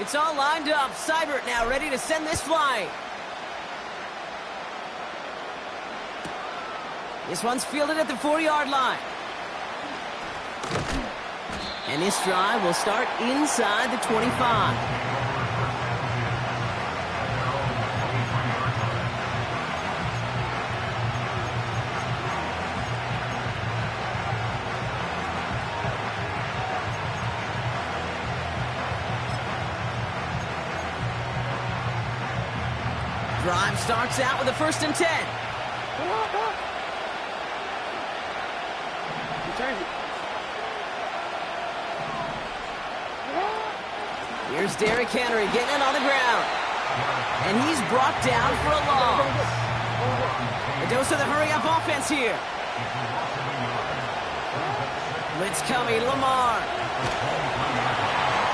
It's all lined up. Seibert now ready to send this flying. This one's fielded at the 4-yard line. And this drive will start inside the 25. Drive starts out with a 1st and 10. Here's Derrick Henry getting it on the ground. And he's brought down for a loss. A dose of the hurry-up offense here. Blitz coming, Lamar.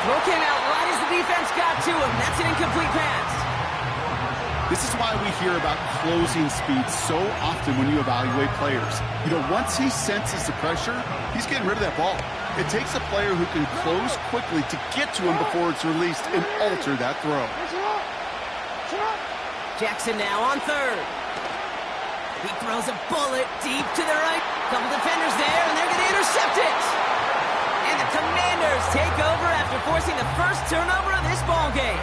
Throw came out right as the defense got to him. That's an incomplete pass. This is why we hear about closing speed so often when you evaluate players. You know, once he senses the pressure, he's getting rid of that ball. It takes a player who can close quickly to get to him before it's released and alter that throw. Jackson now on 3rd. He throws a bullet deep to the right. Couple defenders there, and they're going to intercept it. And the Commanders take over after forcing the first turnover of this ball game.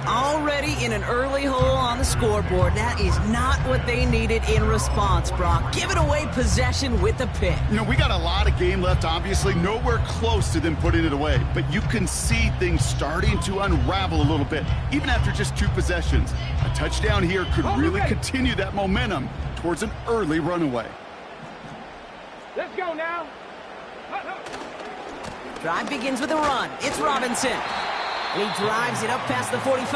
Already in an early hole on the scoreboard. That is not what they needed in response, Brock. Giving away possession with a pick. You know, we got a lot of game left, obviously. Nowhere close to them putting it away. But you can see things starting to unravel a little bit, even after just 2 possessions. A touchdown here could really continue that momentum towards an early runaway. Let's go now. Drive begins with a run. It's Robinson. And he drives it up past the 45.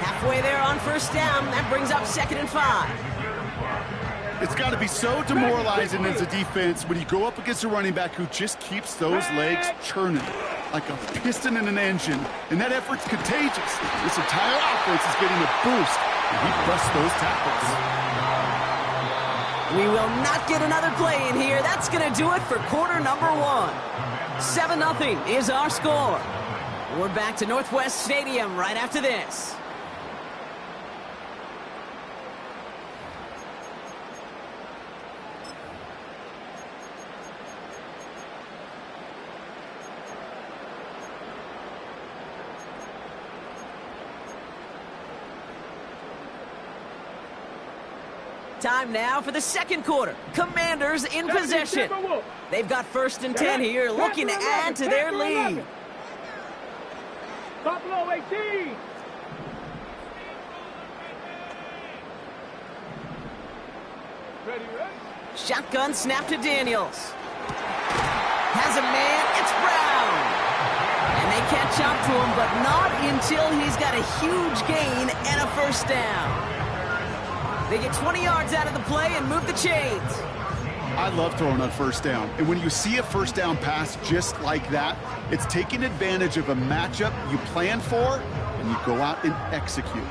Halfway there on 1st down. That brings up 2nd and 5. It's got to be so demoralizing as a defense when you go up against a running back who just keeps those legs churning like a piston in an engine. And that effort's contagious. This entire offense is getting a boost, and he busts those tackles. We will not get another play in here. That's going to do it for quarter number 1. 7-0 is our score. We're back to Northwest Stadium right after this. Time now for the 2nd quarter. Commanders in possession. They've got 1st and 10 here, looking to add to their lead. Buffalo 18. Ready. Shotgun snap to Daniels. Has a man, it's Brown. And they catch up to him, but not until he's got a huge gain and a 1st down. They get 20 yards out of the play and move the chains. I love throwing on 1st down. And when you see a 1st down pass just like that, it's taking advantage of a matchup you plan for, and you go out and execute.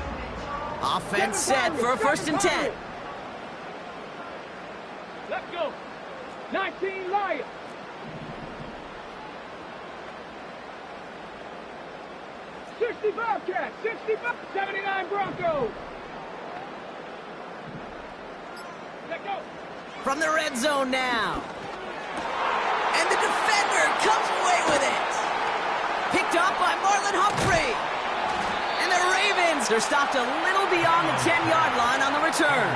Offense set for a 1st and 10. Let's go. 19 Lions. Cats, 65, 79 Broncos. Let go. From the red zone now. And the defender comes away with it. Picked up by Marlon Humphrey. And the Ravens are stopped a little beyond the 10-yard line on the return.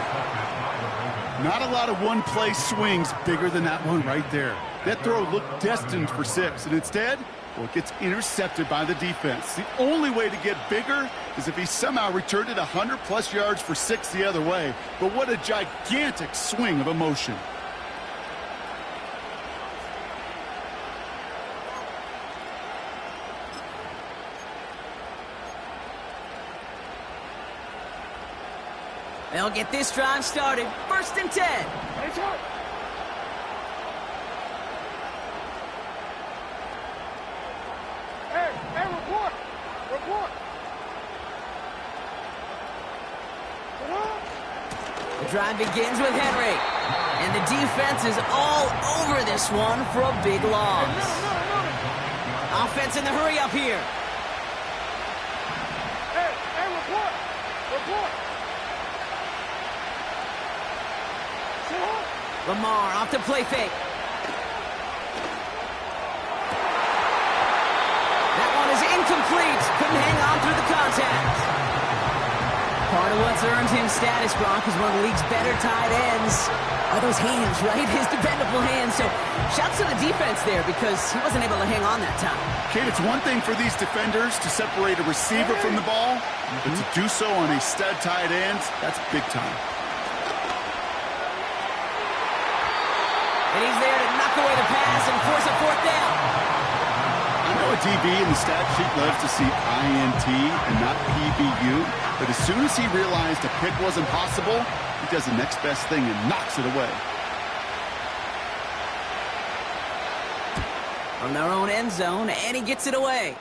Not a lot of one-play swings bigger than that one right there. That throw looked destined for 6, and instead, well, it gets intercepted by the defense. The only way to get bigger is if he somehow returned it 100-plus yards for 6 the other way. But what a gigantic swing of emotion. They'll get this drive started. 1st and 10. It's up. Hey, report. The drive begins with Henry. And the defense is all over this one for a big loss. Offense in the hurry up here. Hey, report. Report. Lamar off the play fake. That one is incomplete. Couldn't hang on through the contact. Part of what's earned him status, Gronk, is one of the league's better tight ends. Are those hands, right? His dependable hands. So shouts to the defense there because he wasn't able to hang on that time. Kate, it's one thing for these defenders to separate a receiver from the ball, but to do so on a stud tight end, that's big time. And he's there to knock away the pass and force a fourth down. I know a DB in the stat sheet loves to see INT and not PBU, but as soon as he realized a pick wasn't possible, he does the next best thing and knocks it away. From their own end zone, and he gets it away.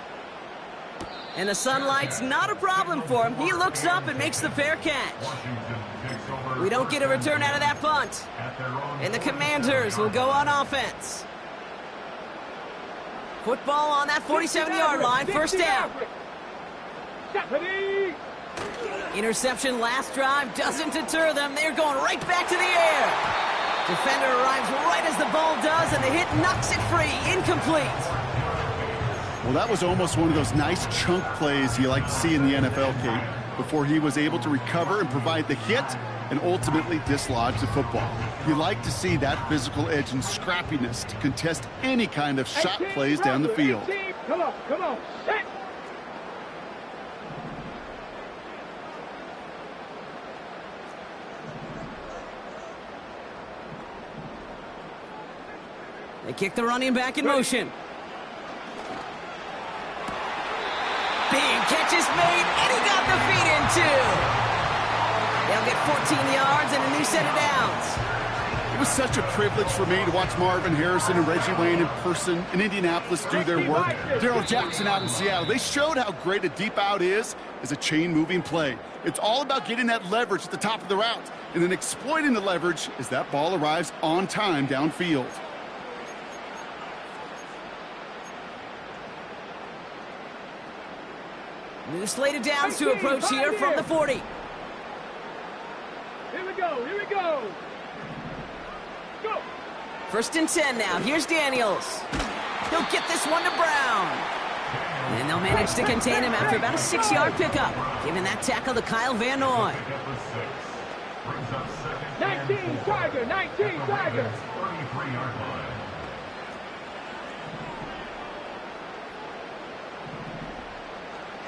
And the sunlight's not a problem for him. He looks up and makes the fair catch. We don't get a return out of that punt. And the Commanders will go on offense. Football on that 47-yard line, first down. Interception last drive doesn't deter them. They're going right back to the air. Defender arrives right as the ball does, and the hit knocks it free. Incomplete. Well, that was almost one of those nice chunk plays you like to see in the NFL, Kate, before he was able to recover and provide the hit and ultimately dislodge the football. You like to see that physical edge and scrappiness to contest any kind of shot plays down the field. Come on, set. They kick the running back in motion. Big catch is made, and he got the feet in too. They'll get 14 yards and a new set of downs. It was such a privilege for me to watch Marvin Harrison and Reggie Wayne in person in Indianapolis do their work. Darrell Jackson out in Seattle. They showed how great a deep out is as a chain-moving play. It's all about getting that leverage at the top of the route and then exploiting the leverage as that ball arrives on time downfield. New slate of downs to approach here from the 40. Here we go. Go. First and 10 now. Here's Daniels. He'll get this one to Brown. And they'll manage to contain him after about a 6-yard pickup. Giving that tackle to Kyle Van Noy. 19 Tiger.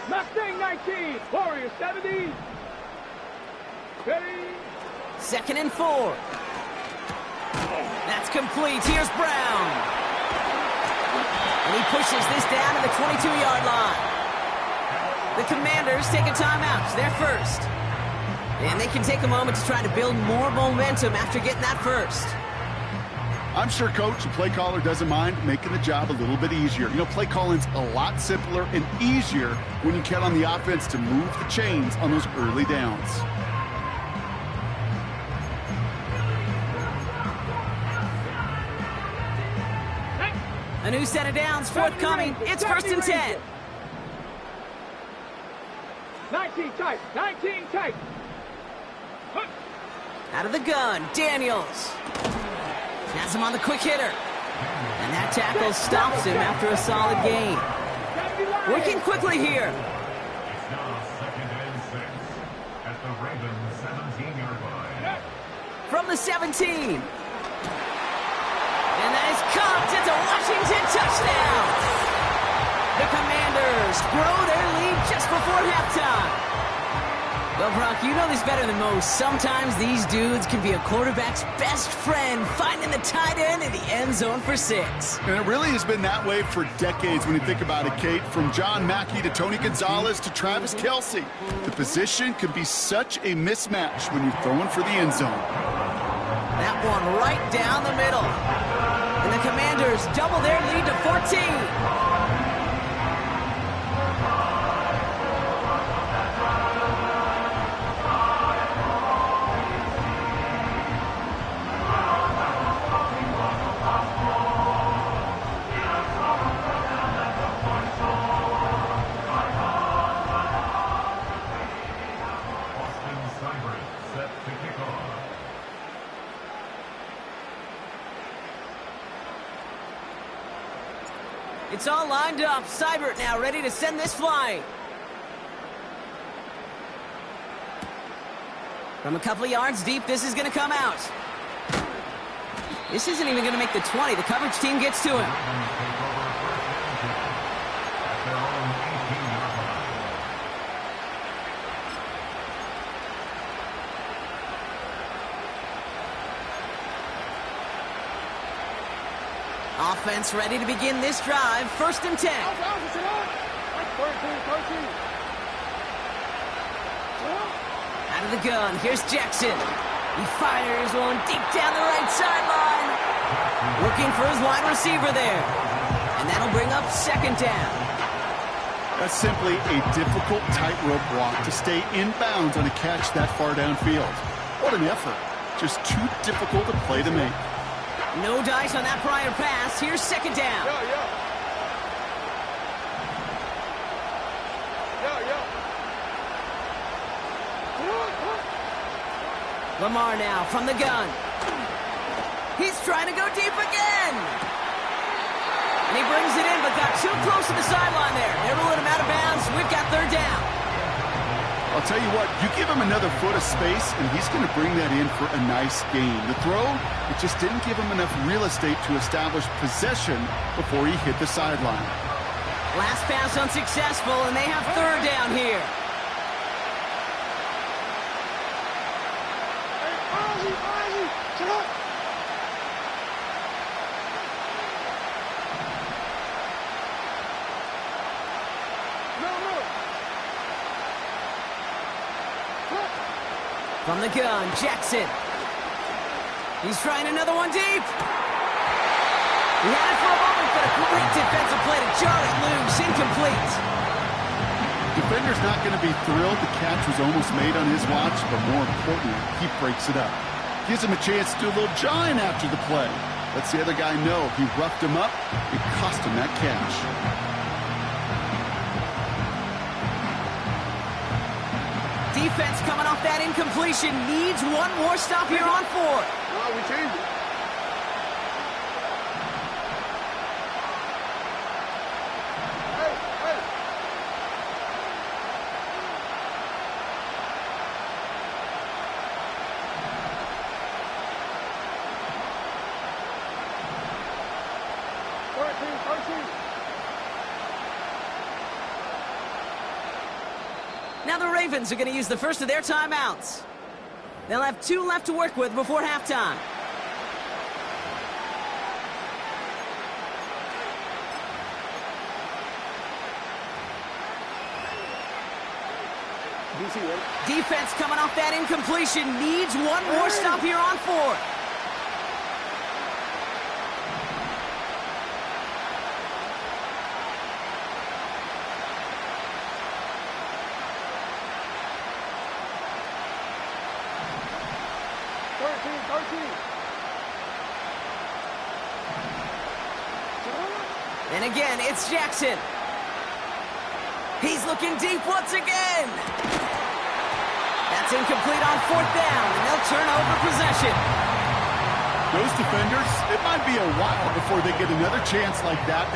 Mustang 19, Warrior 70. Ready. 2nd and 4. That's complete. Here's Brown. And he pushes this down to the 22-yard line. The Commanders take a timeout. They're first. And they can take a moment to try to build more momentum after getting that first. I'm sure coach and play caller doesn't mind making the job a little bit easier. You know, play calling's a lot simpler and easier when you count on the offense to move the chains on those early downs. A new set of downs forthcoming. It's 1st and 10. 19 tight. Out of the gun, Daniels. Has him on the quick hitter. And that tackle stops him after a solid gain. Working quickly here. It's now 2nd and 6 at the Ravens 17-yard line. From the 17. And that is caught. It's a Washington touchdown. The Commanders grow their lead just before halftime. Well, Brock, you know this better than most. Sometimes these dudes can be a quarterback's best friend, finding the tight end in the end zone for 6. And it really has been that way for decades when you think about it, Kate. From John Mackey to Tony Gonzalez to Travis Kelce. The position can be such a mismatch when you're throwing for the end zone. That one right down the middle. And the Commanders double their lead to 14. It's all lined up. Seibert now ready to send this flying. From a couple of yards deep, this is going to come out. This isn't even going to make the 20. The coverage team gets to him. Offense ready to begin this drive. 1st and 10. Out of the gun, here's Jackson. He fires one deep down the right sideline. Looking for his wide receiver there. And that'll bring up 2nd down. That's simply a difficult tightrope walk to stay in bounds on a catch that far downfield. What an effort. Just too difficult a play to make. No dice on that prior pass. Here's 2nd down. Lamar now from the gun. He's trying to go deep again. And he brings it in, but got too close to the sideline there. They're ruling him out of bounds. We've got 3rd down. I'll tell you what, you give him another foot of space, and he's going to bring that in for a nice gain. The throw, it just didn't give him enough real estate to establish possession before he hit the sideline. Last pass unsuccessful, and they have 3rd down here. From the gun, Jackson. He's trying another one deep. He had it for a moment, but a great defensive play to jar it loose. Incomplete. Defender's not going to be thrilled the catch was almost made on his watch, but more importantly, he breaks it up. Gives him a chance to do a little jawing after the play. Lets the other guy know he roughed him up and cost him that catch. Defense coming off that incompletion needs one more stop here on 4th. Well, we changed it. Now the Ravens are going to use the first of their timeouts. They'll have 2 left to work with before halftime. Defense coming off that incompletion needs one more stop here on 4th. And again, it's Jackson. He's looking deep once again. That's incomplete on 4th down, and they'll turn over possession. Those defenders, it might be a while before they get another chance like that.